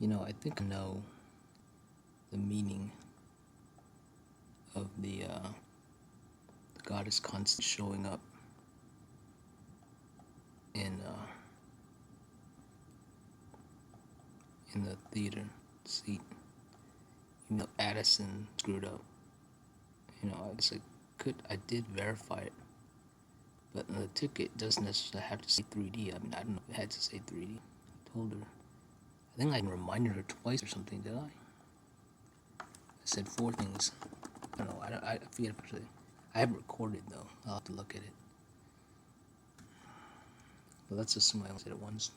I think I know the meaning of the goddess constantly showing up in in the theater seat. Addison screwed up. I guess I did verify it, but the ticket doesn't necessarily have to say 3D. I mean, I don't know if it had to say 3D. I told her. I think I reminded her twice or something, did I? I said 4 things. I don't know. I forget actually. I haven't recorded though. I'll have to look at it. But let's assume I only said it once.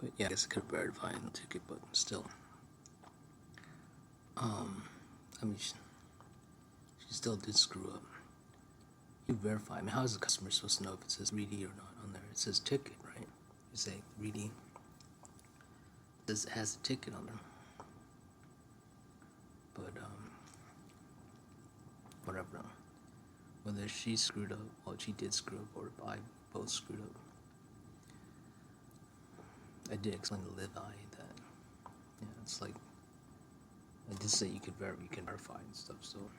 But yeah, I guess I could verify the ticket, but still. I mean, she still did screw up. You verify. I mean, how is the customer supposed to know if it says 3D or not on there? It says ticket, right? You say 3D. It has a ticket on there. But, whatever. Whether she screwed up, well, she did screw up, or I both screwed up. I did explain to thye that, it's like, I did say you can verify and stuff, so.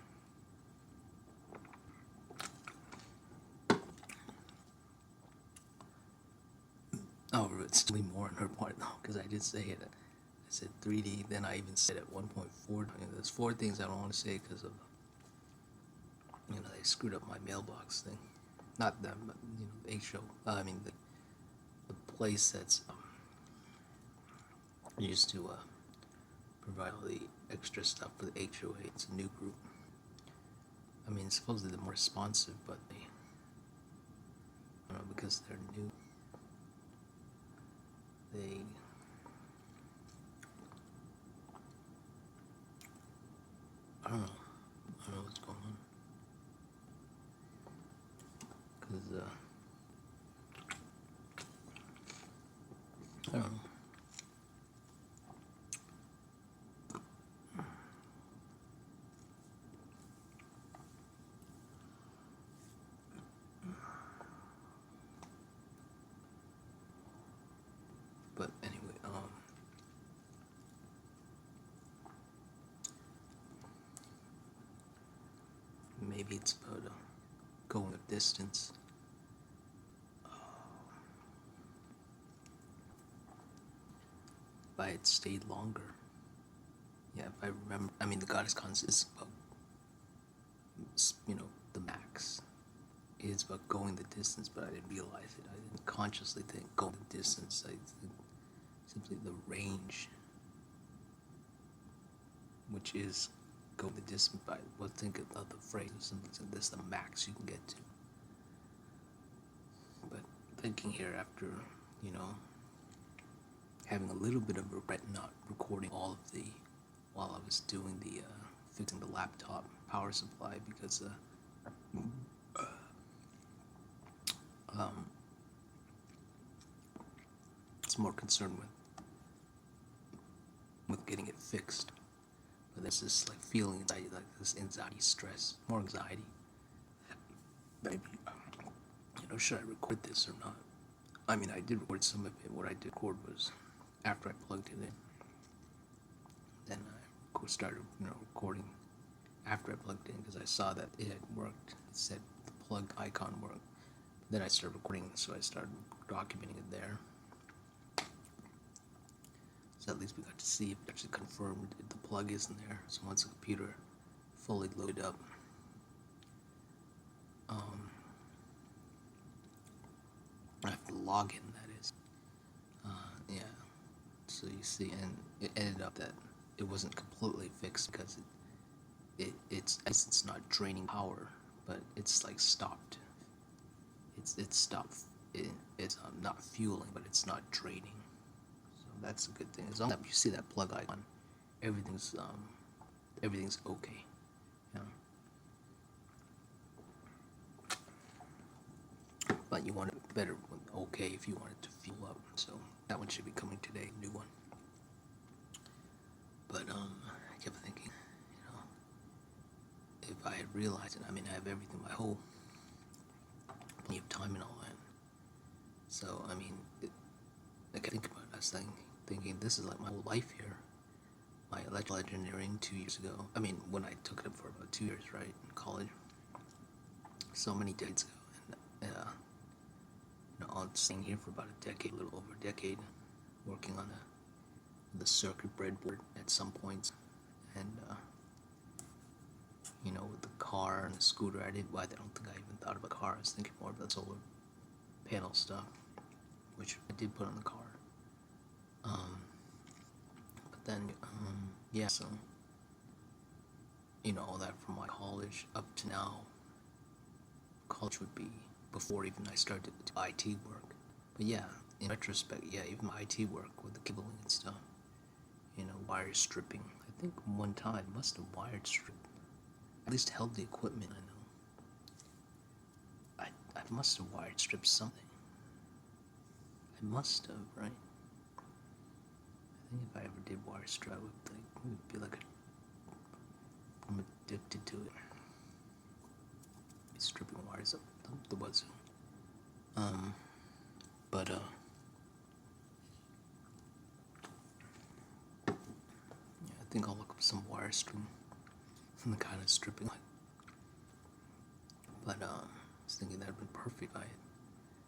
Oh, it's still more on her part though, because I did say it. I said 3D, then I even said at 1.4. There's 4 things I don't want to say because of, they screwed up my mailbox thing. Not them, but the HO. I mean the place that's used to provide all the extra stuff for the HOA. It's a new group. I mean, supposedly they're more responsive, but they, I don't know, because they're new. They I don't know what's going on. Because, I don't know. But anyway, maybe it's about going a distance. If I had stayed longer. Yeah, if I remember. I mean, the goddess concept is about, the max. It's about going the distance, but I didn't realize it. I didn't consciously think going the distance. I think simply the range, which is go the distance by. Well, think of the phrase. Simply this the max you can get to. But thinking here after, having a little bit of regret not recording all of the while I was doing the fixing the laptop power supply because it's more concerned with getting it fixed. But there's this like feeling anxiety, like this anxiety, stress, more anxiety. Maybe should I record this or not? I mean, I did record some of it. What I did record was after I plugged it in. Then I started, recording after I plugged in because I saw that it had worked. It said the plug icon worked. Then I started recording, so I started documenting it there. So at least we got to see if it actually confirmed if the plug is in there. So once the computer fully loaded up, I have to log in, that is. Yeah. So you see, and it ended up that it wasn't completely fixed because it's not draining power, but it's like stopped. It's stopped. It's not fueling, but it's not draining. So that's a good thing. As long as you see that plug icon, everything's okay. But you want it better, okay, if you want it to fuel up. So that one should be coming today, new one. But I kept thinking, if I had realized it, I mean, I have everything, my whole, you have time and all that. So, I mean, I can think about it. I was thinking this is like my whole life here. My electrical engineering 2 years ago. I mean, when I took it up for about 2 years, right, in college. So many decades ago. And, I'm staying here for about a decade, a little over a decade, working on the circuit breadboard at some points. And, with the car and the scooter, I don't think I even thought about car. I was thinking more about solar panel stuff, which I did put on the car. But then, yeah, so, all that from my college up to now. College would be before even I started to do IT work. But yeah, in retrospect, yeah, even my IT work with the cabling and stuff, wire stripping. I think one time I must have wired stripped. At least held the equipment, I know. I must have wired stripped something. I must have, right? I think if I ever did wire strip, I would be like I'm addicted to it. Stripping wires up the wazoo. But yeah, I think I'll look up some wire stripping and the kind of stripping. But I was thinking that'd been perfect if I had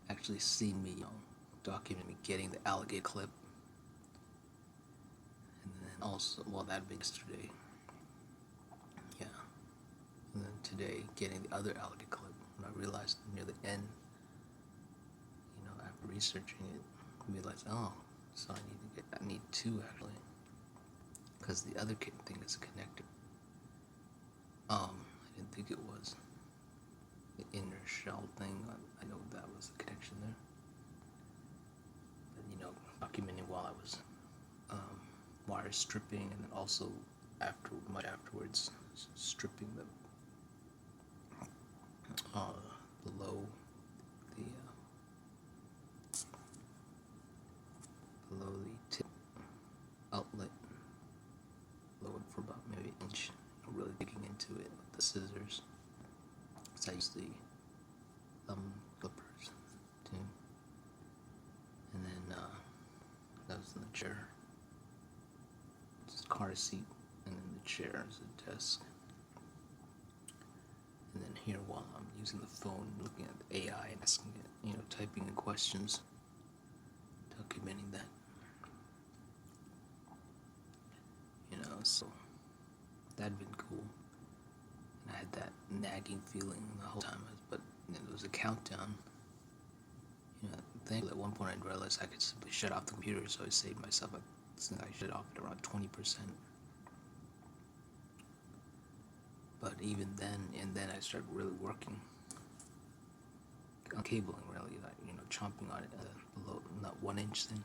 actually seen me, documenting me getting the alligator clip. And then also, that'd been yesterday. Yeah. And then today, getting the other alligator clip. When I realized near the end, after researching it, I realized, so I need two actually. Because the other thing is a connector. I didn't think it was. The inner shell thing, I know that was the connection there. But, documenting while I was wire stripping, and then also afterwards stripping below the tip outlet, lowered for about maybe an inch, really digging into it with the scissors, because I use the thumb clippers too. And then that was in the chair, just car seat, and then the chair is a desk. And then here, while I'm using the phone, looking at the AI and asking it, typing in questions, documenting that. So that'd been cool. And I had that nagging feeling the whole time, but there was a countdown. Thankfully at one point I realized I could simply shut off the computer, so I saved myself. I think I shut it off at around 20%. But even then, I started really working on cabling, really, chomping on it below, not 1 inch thing.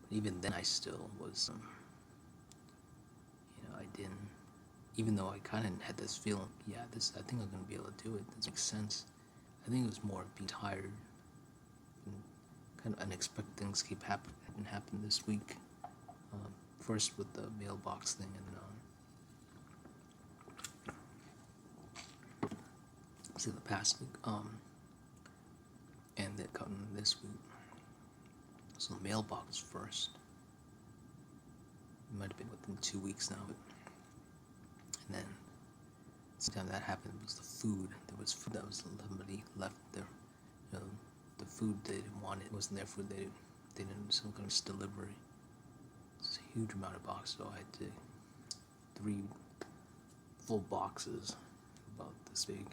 But even then, I still was, I didn't, even though I kind of had this feeling, I think I'm going to be able to do it. This makes sense. I think it was more of being tired, and kind of unexpected things keep happening this week. First with the mailbox thing, and the past week, and then coming this week. So the mailbox first. It might have been within 2 weeks now, and then the time that happened was the food. There was food that was somebody left there. The food they didn't want, it wasn't their food. They didn't, some kind of delivery. It's a huge amount of boxes, so I had to 3 full boxes about this big.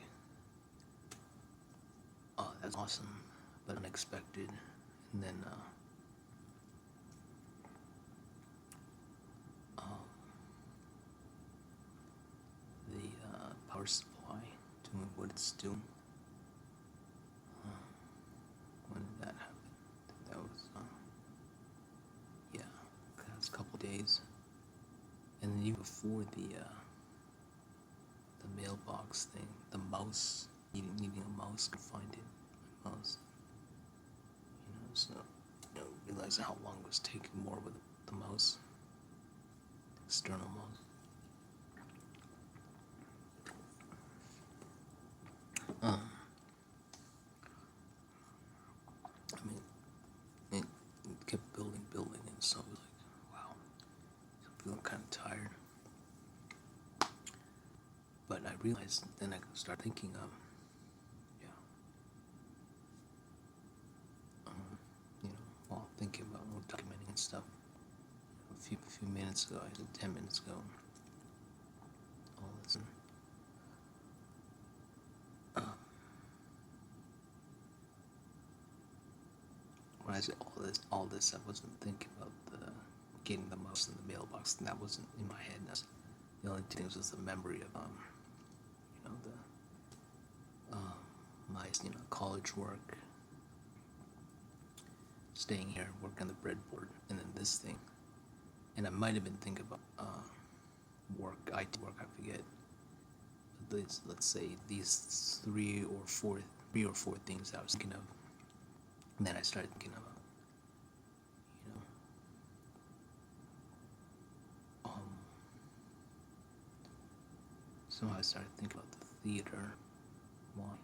That's awesome, but unexpected. And then the power supply doing what it's doing. When did that happen? That was that was a couple days. And then even before the mailbox thing, the mouse, needing a mouse, could find it. Mouse. So realizing how long it was taking more with the mouse, the external mouse. realized, then I started thinking of, yeah, while thinking about documenting and stuff. A few minutes ago, I said 10 minutes ago, all this. When I said all this, I wasn't thinking about getting the mouse in the mailbox, and that wasn't in my head. That's the only two things was the memory of my college work, staying here, working on the breadboard, and then this thing. And I might have been thinking about work, IT work, I forget. Let's say these three or four things I was thinking of. And then I started thinking about, so I started thinking about the theater. Why?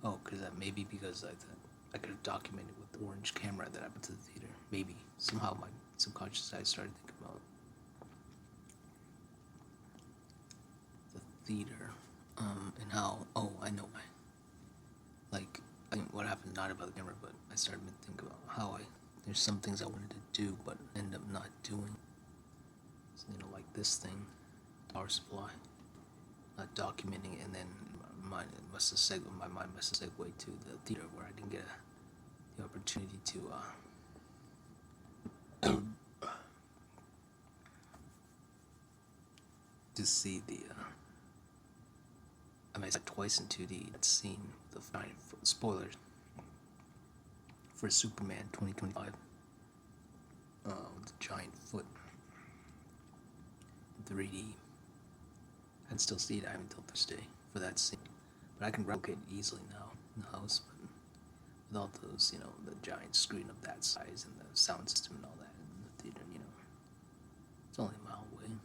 Oh, maybe because I thought I could have documented with the orange camera that I went to the theater. Maybe somehow my subconscious side started thinking about the theater, and how. Oh, I know why. Like, I think what happened not about the camera, but I started to think about how there's some things I wanted to do but end up not doing. So, like this thing, power supply, not documenting it, and then my mind must have segued to the theater where I didn't get the opportunity to see the. I saw it twice in 2D. That scene, the spoilers for Superman 2025, with the giant foot, 3D. I'd still see it. I haven't until Thursday for that scene, but I can replicate it easily now in the house. But with all those, the giant screen of that size and the sound system and all that in the theater, it's only a mile away.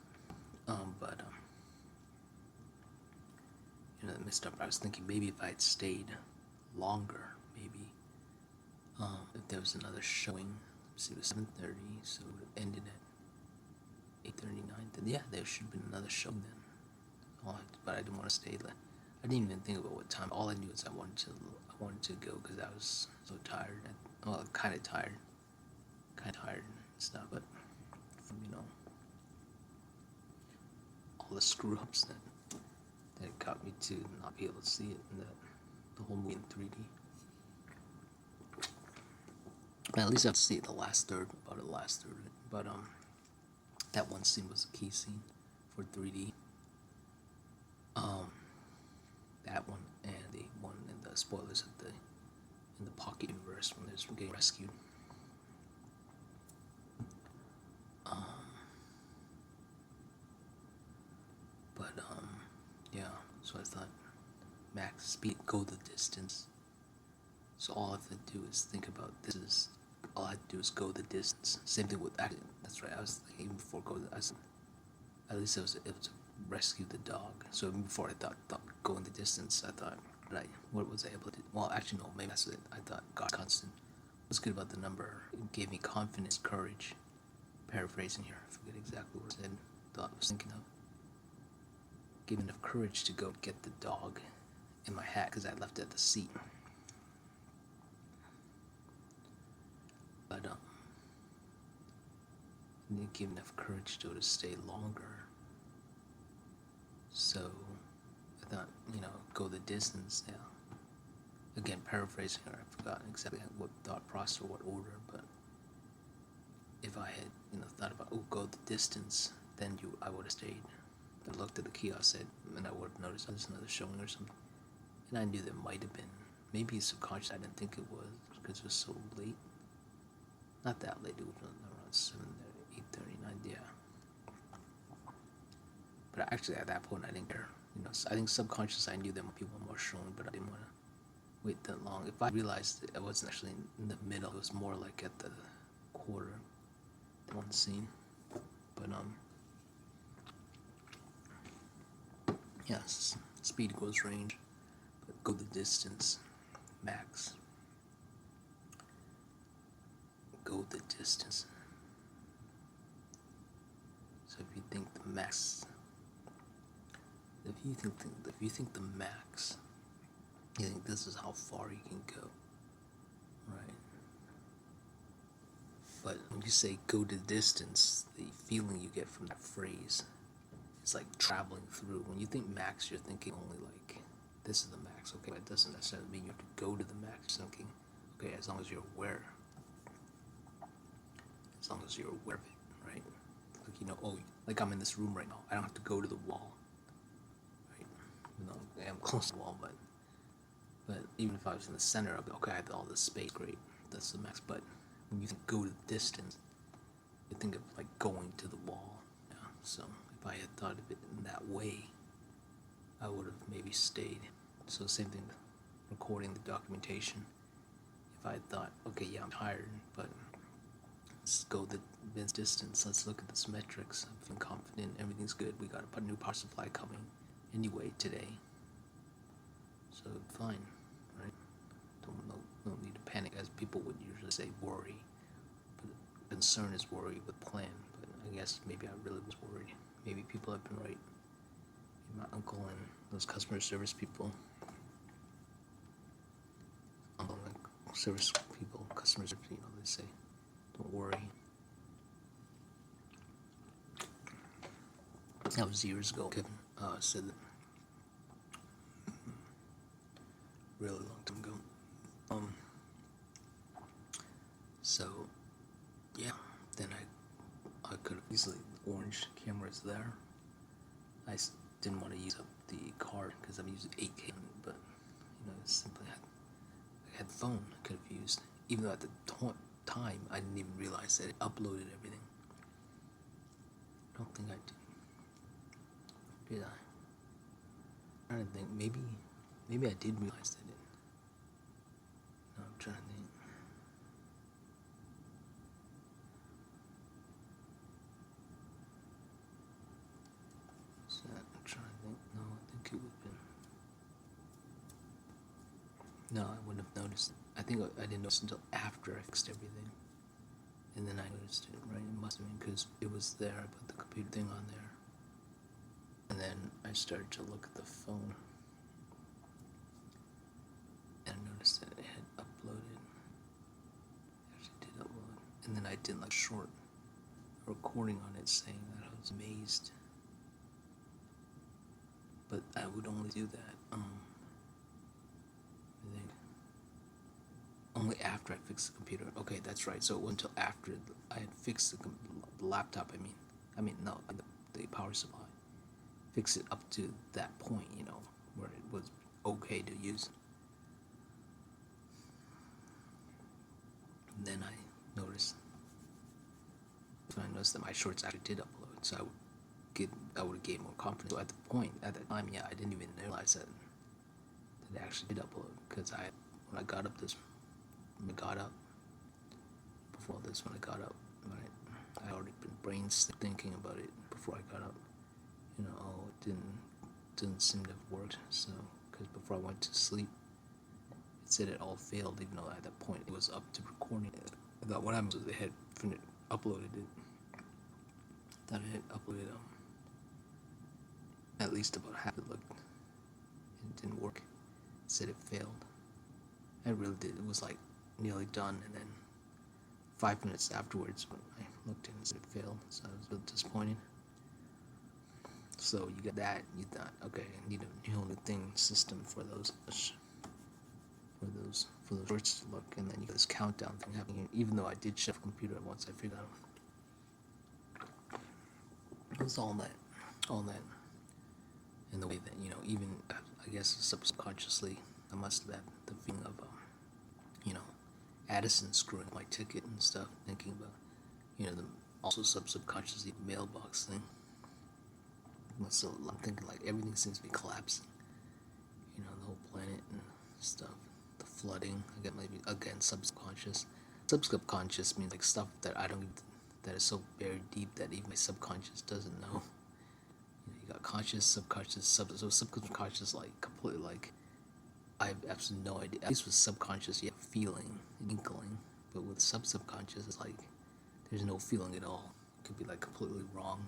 That messed up. I was thinking maybe if I had stayed longer, maybe if there was another showing. Let's see, it was 7:30, so it would have ended at 8:39. Then yeah, there should have been another show then. But I didn't want to stay. I didn't even think about what time. All I knew is I wanted to go because I was so tired. Kind of tired and stuff. But from all the screw ups that got me to not be able to see it in the whole movie in 3D. At least I have to see it the last third. But that one scene was a key scene for 3D. That one and the one in the spoilers in the pocket universe when they're getting rescued. Yeah. So I thought, max speed, go the distance. So all I have to do is think about this. All I have to do is go the distance. Same thing with acting. That's right. I was thinking even before at least it was to rescue the dog. So even before I thought going the distance, I thought, what was I able to do? Well, actually no, maybe that's it. I thought God constant. What's good about the number? It gave me confidence, courage. Paraphrasing here, I forget exactly what I said. Thought I was thinking of. Gave enough courage to go get the dog in my hat because I left it at the seat. But didn't give enough courage to stay longer. So I thought, go the distance. Yeah. Again, paraphrasing her, I forgot exactly what thought process or what order. But if I had, thought about go the distance, then I would have stayed. I looked at the kiosk and I would have noticed there's another showing or something. And I knew there might have been. Maybe subconscious, I didn't think it was because it was so late. Not that late, it was around 7:30, 8:39, yeah. But actually at that point I didn't care. I think subconscious I knew there might be one more showing, but I didn't want to wait that long. If I realized it wasn't actually in the middle, it was more like at the quarter, one scene. But yes, speed equals range, but go the distance, max. Go the distance. So if you think the max if you think the max, you think this is how far you can go, right? But when you say go to distance, the feeling you get from that phrase is like traveling through. When you think max, you're thinking only like, this is the max, okay? But it doesn't necessarily mean you have to go to the max. You're thinking, okay, as long as you're aware. As long as you're aware of it, right? Like, you know, oh, like I'm in this room right now. I don't have to go to the wall, right? Even though I am close to the wall, but even if I was in the center of it, okay, I have all this space, great, that's the max. But when you think go to the distance, you think of like going to the wall. Yeah. So if I had thought of it in that way, I would have maybe stayed. So same thing, recording the documentation. If I had thought, okay, yeah, I'm tired, but let's go the distance. Let's look at this metrics. I'm feeling confident. Everything's good. We got a new power supply coming anyway today. So fine, right? Don't need to panic, as people would usually say worry. But concern is worry with plan. But I guess maybe I really was worried. Maybe people have been right. My uncle and those customer service people. Uncle and service people, customers, you know, they say, don't worry. That was years ago. Kevin said that. Really long time ago. So, yeah, then I could have easily, the orange camera's there. I didn't want to use up the card because I'm using 8K, but, you know, simply I had phone I could have used. Even though at the time, I didn't even realize that it uploaded everything. I don't think I did. Did I? I'm trying to think, maybe I did realize that it. No, I'm trying to think. I'm trying to think. No, I think it would have been. No, I wouldn't have noticed. I think I didn't notice until after I fixed everything. And then I noticed it, right? It must have been because it was there. I put the computer thing on there. And then I started to look at the phone. And I noticed that it had uploaded. It actually did upload. And then I did like short recording on it saying that I was amazed. But I would only do that, I think, only after I fixed the computer. Okay, that's right. So it wasn't until after I had fixed the laptop, no, the power supply. Fix it up to that point, you know, where it was okay to use. And then I noticed that my shorts actually did upload, so I would have gained more confidence. So at that time, yeah, I didn't even realize that it actually did upload, because when I got up, when I got up, right, I already been thinking about it before I got up. You know, oh, it didn't seem to have worked. So, because before I went to sleep, it said it all failed, even though at that point it was up to recording it. I thought what happened was they had uploaded it. I thought it had uploaded at least about half it looked. It didn't work. It said it failed. It really did. It was like nearly done, and then 5 minutes afterwards, when I looked in, it said it failed. So I was a bit disappointed. So you got that. You thought, okay, I need a whole new system for those shorts to look, and then you got this countdown thing happening. Even though I did shut the computer once I figured out, it was all that, in the way that, you know, even I guess subconsciously, I must have had the feeling of, you know, Addison screwing my ticket and stuff, thinking about, you know, also subconsciously the mailbox thing. So I'm thinking like everything seems to be collapsing, you know, the whole planet and stuff, the flooding, again, maybe again subconscious. Subconscious means like stuff that that is so buried deep that even my subconscious doesn't know. You know, you got conscious, subconscious, so subconscious, like completely, like I have absolutely no idea. At least with subconscious, you have feeling, inkling, but with subconscious, it's like there's no feeling at all. It could be like completely wrong.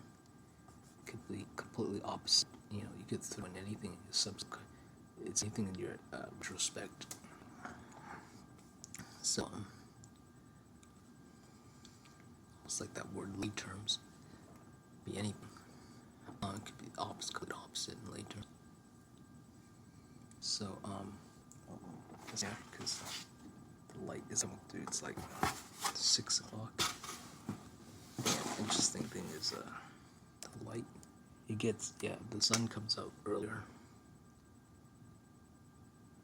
Could be completely opposite. you could throw in anything in your it's anything in your retrospect. So it's like that word lay terms. Be anything. It could be opposite in lay terms. So yeah, because the light is coming through. It's like 6 o'clock. Interesting thing is the light. The sun comes out earlier.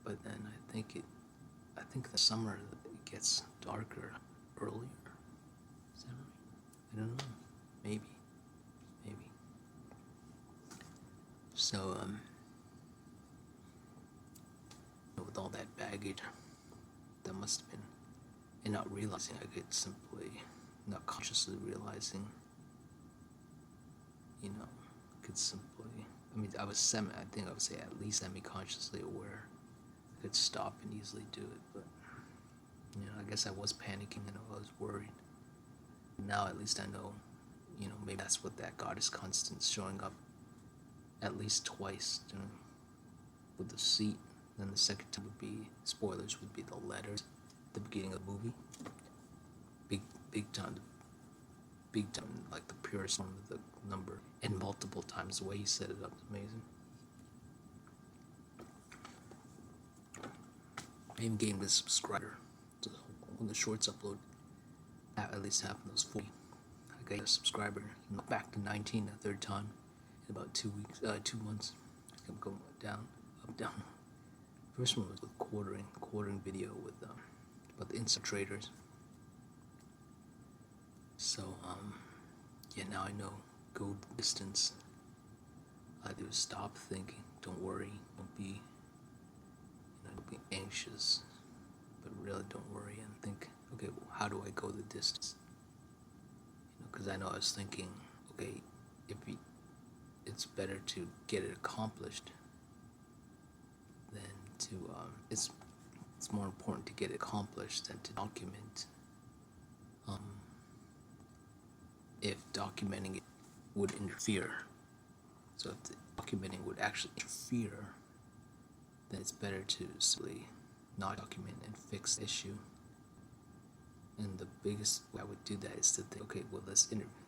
But then I think in the summer it gets darker earlier. Is that right? I don't know. Maybe. So with all that baggage, that must have been, and not realizing, I could simply, not consciously realizing, could simply, I think I would say at least semi-consciously aware. I could stop and easily do it, but, I guess I was panicking and I was worried. Now at least I know, maybe that's what that goddess Constance showing up at least twice, with the seat. Then the second time would be, spoilers, would be the letters at the beginning of the movie. Big time, like the purest form of the number, and multiple times. The way he set it up is amazing. I even gained a subscriber. So when the shorts upload, at least half of those 40. I got a subscriber, back to 19 the third time in about 2 months. I kept going down, up, down. First one was with quartering video with about the inside traders. So now I know, go the distance. Either stop thinking, don't worry, don't be anxious, but really don't worry and think, okay, well, how do I go the distance? Because I know I was thinking, okay, it's better to get it accomplished than to, it's more important to get it accomplished than to document. If documenting it would interfere. So if the documenting would actually interfere, then it's better to simply not document and fix the issue. And the biggest way I would do that is to think, okay, well,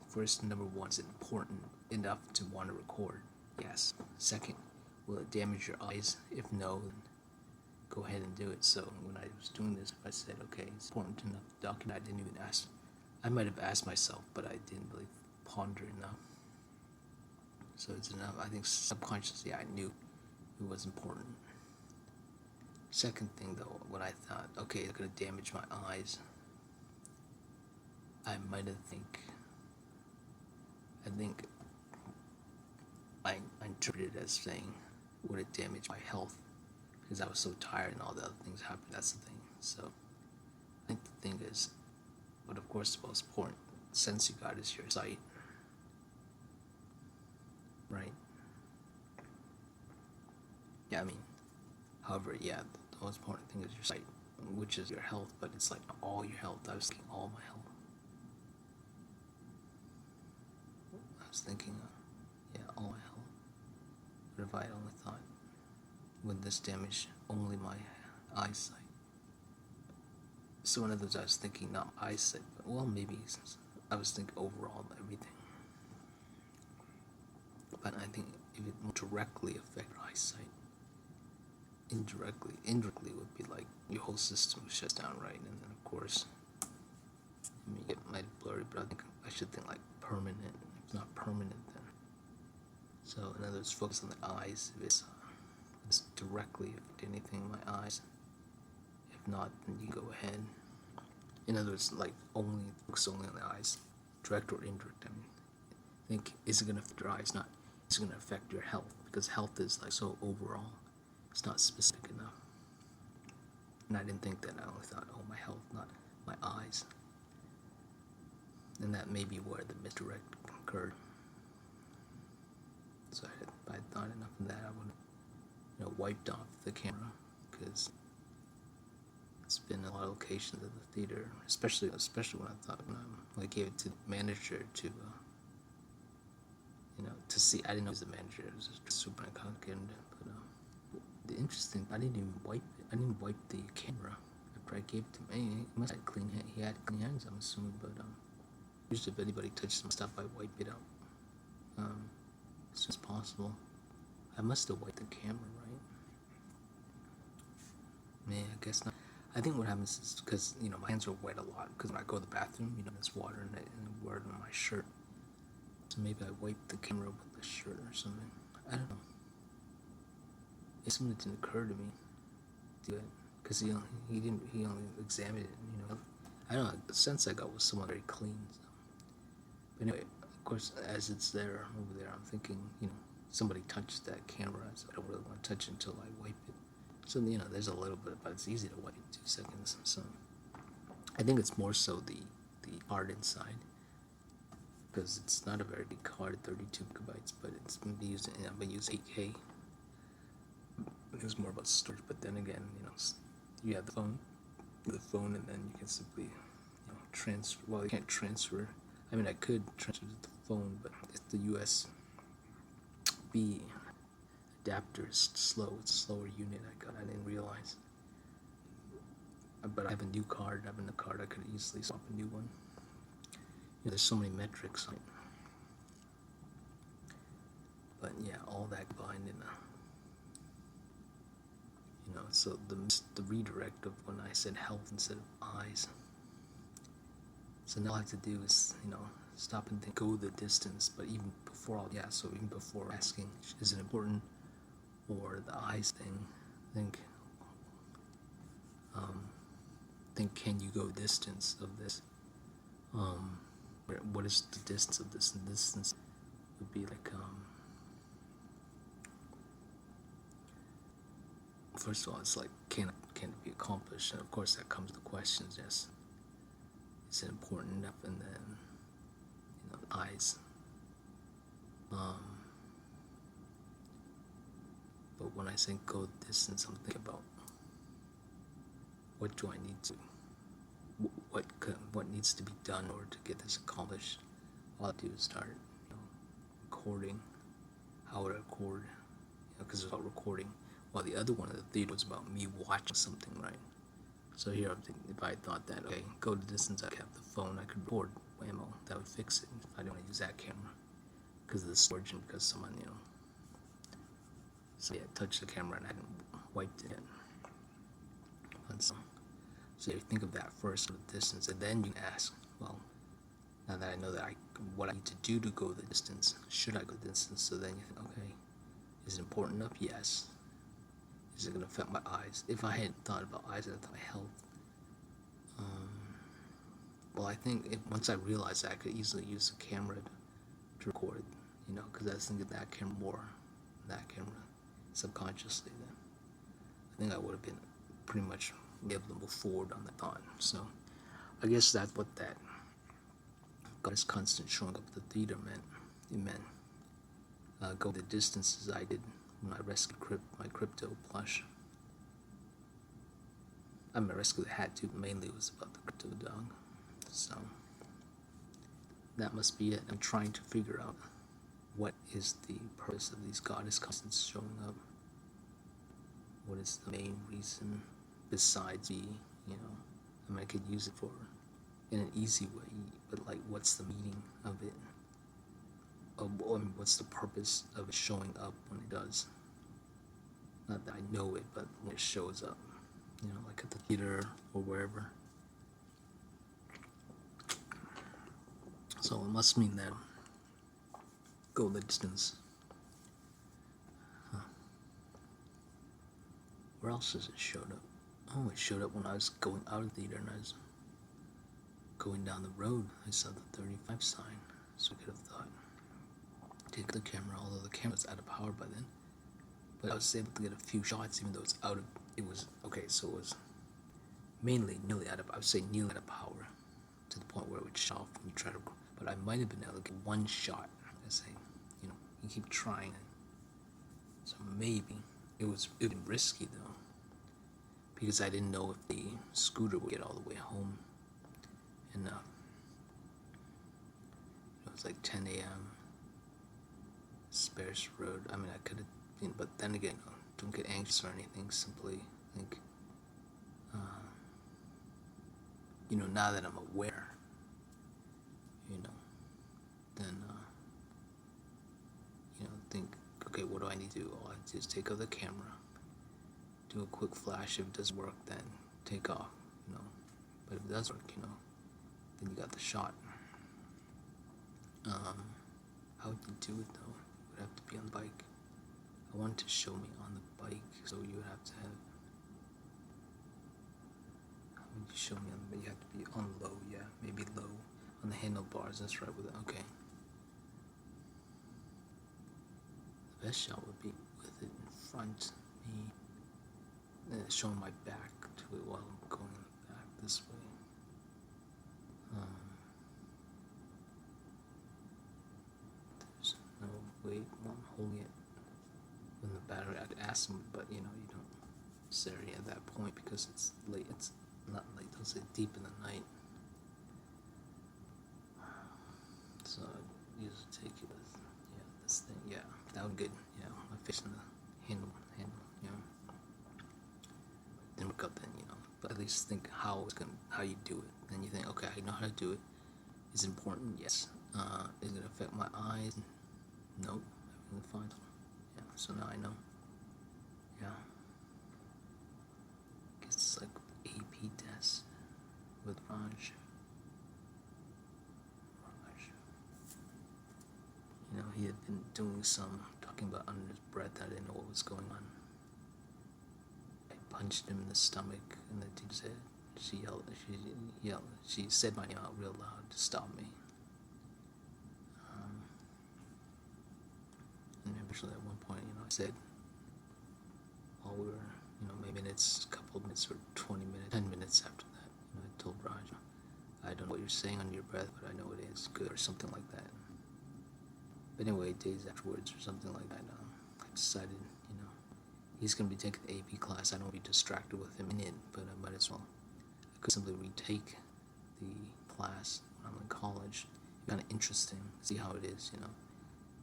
first, number one, is it important enough to want to record? Yes. Second, will it damage your eyes? If no, then go ahead and do it. So when I was doing this, I said, okay, it's important enough to document. I didn't even ask. I might have asked myself, but I didn't really ponder enough. So it's enough. I think subconsciously I knew it was important. Second thing, though, when I thought, okay, it's going to damage my eyes, I interpreted it as saying, would it damage my health? Because I was so tired and all the other things happened. That's the thing. So I think the thing is, but of course the most important sense you got is your sight. Right? Yeah, however, yeah, the most important thing is your sight, which is your health, but it's like all your health. I was thinking all my health. I was thinking, all my health. What if I only thought, would this damage only my eyesight? So in other words, I was thinking not my eyesight, but maybe I was thinking overall everything. But I think if it would directly affect your eyesight, indirectly would be like your whole system shuts down, right? And then of course, it might blurry, but I think I should think like permanent. If it's not permanent, then. So in other words, focus on the eyes. If it's directly affect anything in my eyes. If not, then you go ahead. In other words, like focus only on the eyes, direct or indirect. Think, is it going to affect your eyes? Not, is it going to affect your health? Because health is like so overall. It's not specific enough. And I didn't think that. I only thought, my health, not my eyes. And that may be where the misdirect occurred. So if I had thought enough of that, I would have, wiped off the camera, because it's been a lot of locations at the theater, especially when I gave it to the manager to, to see. I didn't know he was the manager. It was just super complicated. But the interesting, I didn't even wipe it. I didn't wipe the camera after I gave it to him. He must have clean hands. He had clean hands, I'm assuming. But usually, if anybody touches some stuff, I wipe it out as soon as possible. I must have wiped the camera, right? Man, I guess not. I think what happens is because my hands are wet a lot because when I go to the bathroom, there's water in it and water on my shirt. So maybe I wiped the camera with the shirt or something. I don't know. It's something that didn't occur to me. Do it because he only examined it. I don't know. The sense I got was somewhat very clean. So. But anyway, of course, as it's there over there, I'm thinking, somebody touched that camera, so I don't really want to touch it until I wipe it. So there's a little bit, but it's easy to wipe in 2 seconds. So I think it's more so the art inside, because it's not a very big card, 32 gigabytes, but it's been used. I'm gonna use 8K. It was more about storage, but then again, you have the phone, and then you can simply, transfer. Well, you can't transfer. I mean, I could transfer to the phone, but it's the USB adapter is slow. It's a slower unit I didn't realize. But I have a new card. I could easily swap a new one. There's so many metrics on it. But yeah, all that combined in so the redirect of when I said health instead of eyes. So now all I have to do is, stop and think, go the distance. But even before even before asking, is it important? Or the eyes thing, think, can you go distance of this? What is the distance of this? And distance would be like, first of all, it's like, can it be accomplished? And of course, that comes to questions. Yes, is it important enough? And then, eyes. But when I say go distance, I'm thinking about what do I need to, what needs to be done in order to get this accomplished. All I do is start recording. How would I record? Because it's about recording. While the other one of the theater was about me watching something, right? So here I'm thinking, if I thought that, okay, go the distance, I have the phone, I could record, whammo, that would fix it. If I don't want to use that camera because of the storage and because someone, so yeah, touched the camera and I hadn't wiped it in. So you think of that first, the distance, and then you can ask, well, now that I know that what I need to do to go the distance, should I go the distance? So then you think, okay, is it important enough? Yes. Is it going to affect my eyes? If I hadn't thought about eyes, I thought my health. Well, I think once I realized that I could easily use the camera to record, because I was thinking that camera more, subconsciously then. I think I would have been pretty much able to move forward on that thought. So I guess that's what that got his constant showing up at the theater meant. It meant go the distances I did when I rescued my crypto plush. I rescued the hat too, but mainly it was about the crypto dog. So that must be it. I'm trying to figure out what is the purpose of these goddess constants showing up. What is the main reason besides I could use it for in an easy way, but like what's the meaning of it? What's the purpose of it showing up when it does? Not that I know it, but when it shows up, like at the theater or wherever. So it must mean that go the distance. Where else has it showed up? Oh, it showed up when I was going out of the theater and I was going down the road. I saw the 35 sign, so I could have thought, take the camera, although the camera was out of power by then. But I was able to get a few shots, even though it was mainly nearly out of, I would say nearly out of power, to the point where it would shut off when you try to, but I might have been able to get one shot. I say, you keep trying. So maybe it would be risky though, because I didn't know if the scooter would get all the way home. And it was like 10 a.m. sparse road. I mean, I could have, but then again, don't get anxious or anything. Simply think, now that I'm aware, then, think, okay, what do I need to do? All I have to do is take out the camera, do a quick flash. If it doesn't work, then take off, But if it does work, then you got the shot. How would you do it though? You would have to be on the bike. I wanted to show me on the bike, so you would have to have. How would you show me on the bike? You have to be on low, yeah, maybe low on the handlebars. That's right with it. Okay. The best shot would be with it in front, me, showing my back to it while I'm going back this way. There's no way while I'm holding it in the battery. I'd ask him, but you don't necessarily at that point because it's late. It's not late. I'll say deep in the night. So I usually take it with this thing. Yeah, that would be good. Yeah, my face in the handle. Then look up then, but at least think how you do it. Then you think, okay, I know how to do it. Is it important? Yes. Is it affect my eyes? Nope. Everything's fine. Yeah, so now I know. Yeah. Guess it's like AP test with Raj. He had been doing some talking about under his breath. I didn't know what was going on. I punched him in the stomach, and the teacher said, she said my name out real loud to stop me. And eventually at one point, I said, while we were, maybe it's a couple of minutes or 20 minutes, 10 minutes after that, I told Raj, I don't know what you're saying under your breath, but I know it is good, or something like that. But anyway, days afterwards or something like that, I decided, he's going to be taking the AP class. I don't want to be distracted with him in it, but I might as well. I could simply retake the class when I'm in college. It's kind of interesting, see how it is,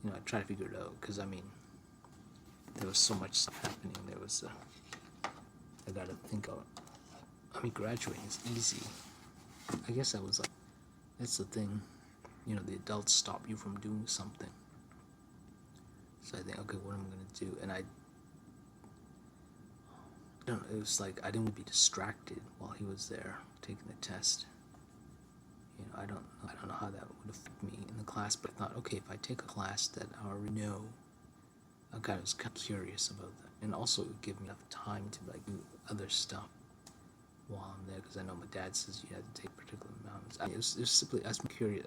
I try to figure it out, because, there was so much stuff happening. There was, I got to think of it. Graduating is easy. I guess I was like, that's the thing, the adults stop you from doing something. So I think, okay, what am I going to do? And I don't know, it was like I didn't want to be distracted while he was there taking the test. I don't know how that would affect me in the class, but I thought, okay, if I take a class that I already know, I was kind of curious about that. And also it would give me enough time to do other stuff while I'm there, because I know my dad says you had to take a particular amount. It was simply, I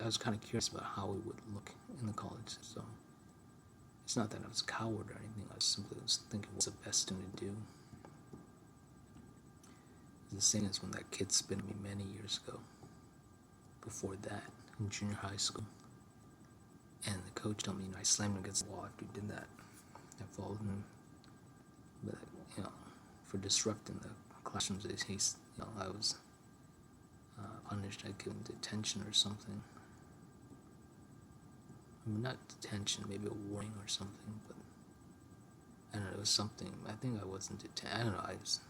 was kind of curious about how it would look in the college. So it's not that I was a coward or anything. I simply was thinking what's the best thing to do. It's the same as when that kid spit at me many years ago. Before that, in junior high school. And the coach told me, I slammed him against the wall after he did that. I followed him. But, for disrupting the classrooms, I was punished. I'd given detention or something. Not detention, maybe a warning or something, but I don't know, it was something. I think I wasn't detained. I don't know, it was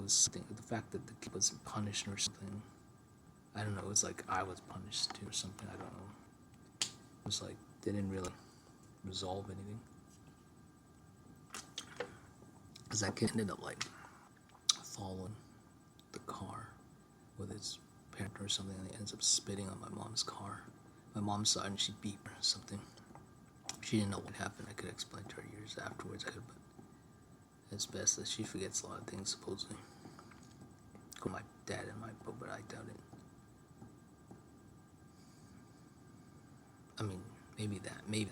something. The fact that the kid wasn't punished or something, I don't know, it was like I was punished too or something, I don't know. It was like, they didn't really resolve anything. Because that kid ended up following the car with his parent or something, and he ends up spitting on my mom's car. My mom saw it and she beat her or something. She didn't know what happened. I could explain to her years afterwards, but it's best that she forgets a lot of things, supposedly. My dad and my book, but I doubt it. Maybe that. It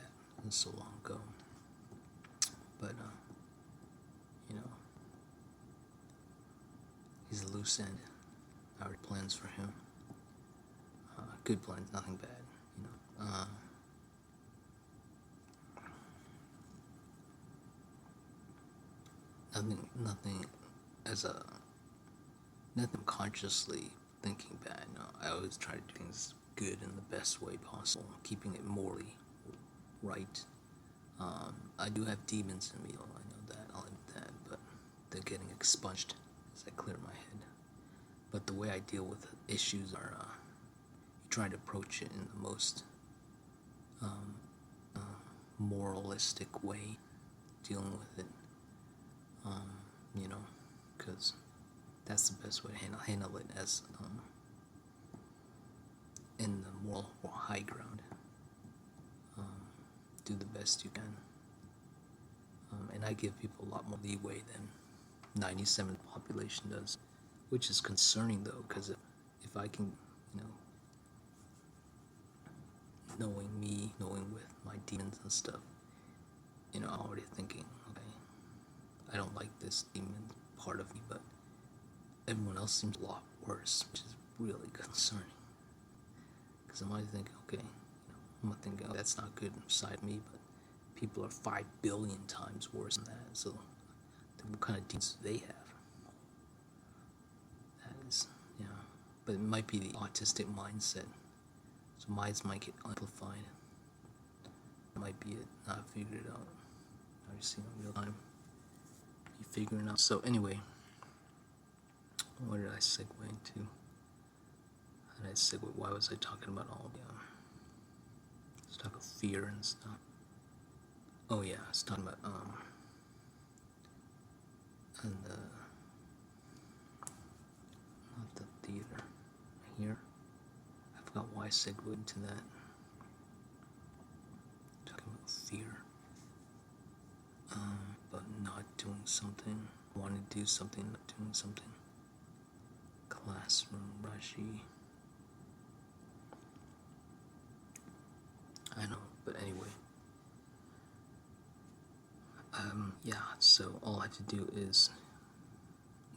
was so long ago. But, he's a loose end. Our plans for him. Good plans, nothing bad. Nothing consciously thinking bad. No, I always try to do things good in the best way possible, keeping it morally right. I do have demons in me, though, I know that, I'll admit that, but they're getting expunged as I clear my head. But the way I deal with issues are, you try to approach it in the most moralistic way, dealing with it, you know, because that's the best way to handle it, as in the moral or high ground. Do the best you can, and I give people a lot more leeway than 97% of the population does, which is concerning though, because if I can, knowing me, knowing with my demons and stuff, I'm already thinking, okay, I don't like this demon part of me, but everyone else seems a lot worse, which is really concerning. Because I'm already thinking, okay, I'm not thinking, oh, that's not good inside me, but people are 5 billion times worse than that, so what kind of demons do they have? That is, but it might be the autistic mindset, so mine might get amplified. That might be it. I figured it out. Now you see in real time. You figuring it out. So anyway, what did I segue into? How did I segue? Why was I talking about all the let's talk of fear and stuff. Oh yeah, I was talking about and not the theater here. I forgot why I segued into that. Talking about fear. But not doing something. Wanting to do something, not doing something. Classroom, rushy. I know, but anyway. Yeah, so all I have to do is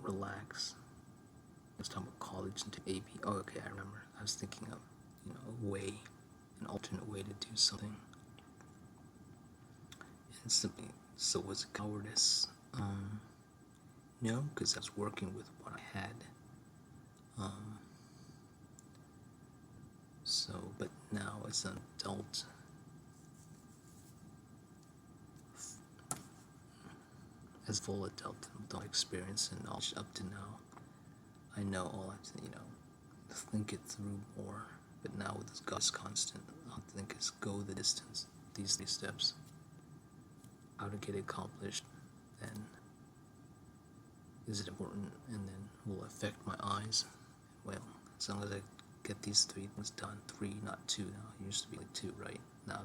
relax. I was talking about college and AP. Oh, okay, I remember. I was thinking of, a way, an alternate way to do something. And simply, so was it cowardice? No, because I was working with what I had. So, but now as an adult, as full adult with all experience and knowledge up to now, I know all I have to, think it through more. But now with this God's constant, all I think is go the distance. These 3 steps. How to get it accomplished, then is it important, and then will affect my eyes. Well, as long as I get these 3 things done, 3, not 2 now. It used to be like 2, right? Now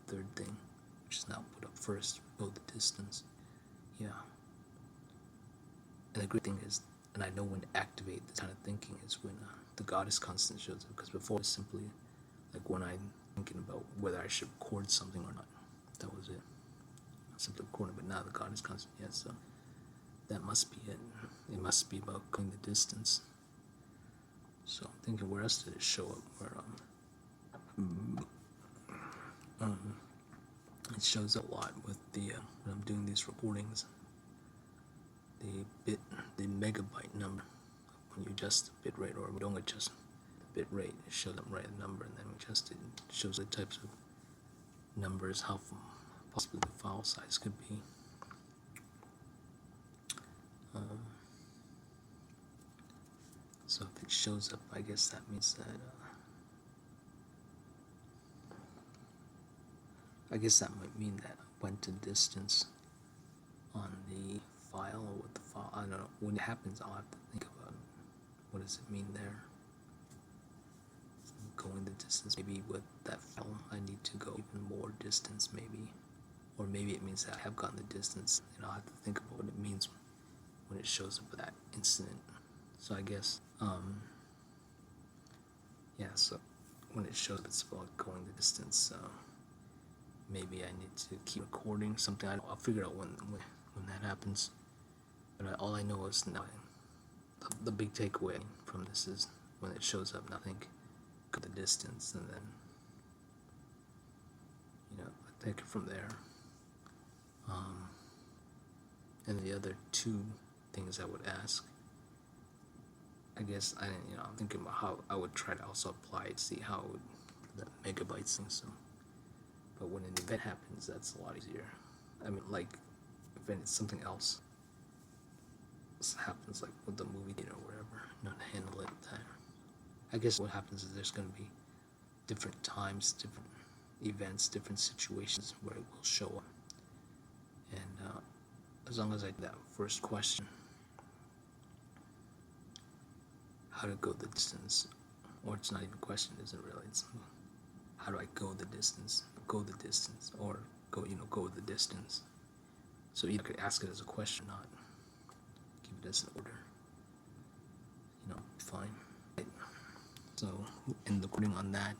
the 3rd thing, which is now put up first, go the distance. Yeah. And the great thing is, and I know when to activate this kind of thinking is when the goddess constant shows up, because before it's simply like when I'm thinking about whether I should record something or not. That was it. Simply recording, but now the goddess constant, yeah, so that must be it. It must be about going the distance. So I'm thinking, where else did it show up? Where it shows up a lot with the when I'm doing these recordings. The megabyte number. When you adjust the bit rate, or we don't adjust the bit rate, it shows up right number, and then we adjust it. It shows the types of numbers, how possibly the file size could be. So if it shows up, I guess that means that I guess that might mean that I went to distance on the file, or with the file. I don't know. When it happens, I'll have to think about what does it mean there. Going the distance, maybe with that file, I need to go even more distance, maybe. Or maybe it means that I have gotten the distance, and I'll have to think about what it means when it shows up with that incident. So I guess, yeah, so when it shows up, it's about going the distance, so maybe I need to keep recording something. I'll figure out when that happens. But all I know is now, the big takeaway from this is when it shows up, nothing, go the distance, and then, I take it from there. And the other 2 things I would ask, I guess, I'm thinking about how I would try to also apply it, see how it would, that megabytes thing, so But when an event happens, that's a lot easier. I mean, like, if it's something else happens, like with the movie, you know, whatever, not handle it that. I guess what happens is there's going to be different times, different events, different situations where it will show up. And as long as I that first question, how to go the distance, or it's not even a question, is it really? It's how do I go the distance, or go the distance. So you could ask it as a question, not give it as an order. Fine. So end the recording on that.